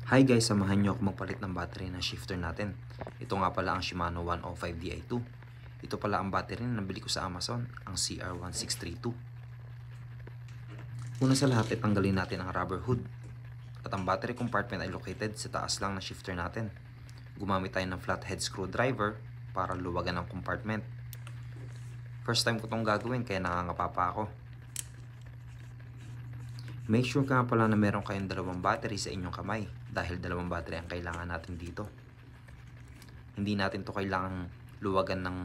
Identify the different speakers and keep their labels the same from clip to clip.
Speaker 1: Hi guys, samahan nyo ako magpalit ng battery ng shifter natin. Ito nga pala ang Shimano 105Di2. Ito pala ang battery na nabili ko sa Amazon, ang CR1632. Una sa lahat ay tanggalin natin ang rubber hood. At ang battery compartment ay located sa taas lang ng shifter natin. Gumamit tayo ng flathead screwdriver para luwagan ang compartment. First time ko itong gagawin kaya nangangapa pa ako. Make sure ka pala na meron kayong dalawang battery sa inyong kamay dahil dalawang battery ang kailangan natin dito. Hindi natin to kailangang luwagan ng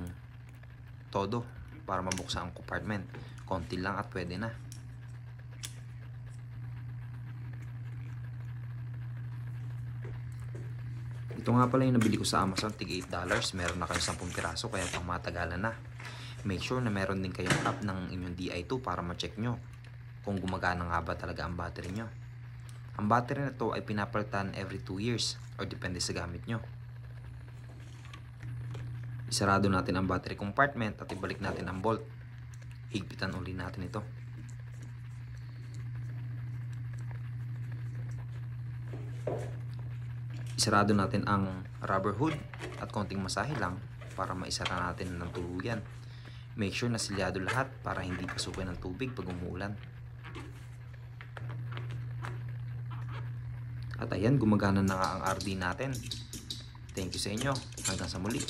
Speaker 1: todo para mabuksan ang compartment. Konti lang at pwede na. Ito nga pala yung nabili ko sa Amazon, tig $8. Meron na kayong 10 piraso kaya pang matagalan na. Make sure na meron din kayong app ng inyong Di2 para ma-check nyo kung gumagana nga ba talaga ang battery nyo. Ang battery na to ay pinapalitan every 2 years or depende sa gamit nyo. Isarado natin ang battery compartment at ibalik natin ang bolt. Higpitan uli natin ito. Isarado natin ang rubber hood at konting masahe lang para maisara natin ng tuluyan. Make sure na silyado lahat para hindi pasukin ng tubig pag umuulan. At ayan, gumagana na nga ang RD natin. Thank you sa inyo. Hanggang sa muli.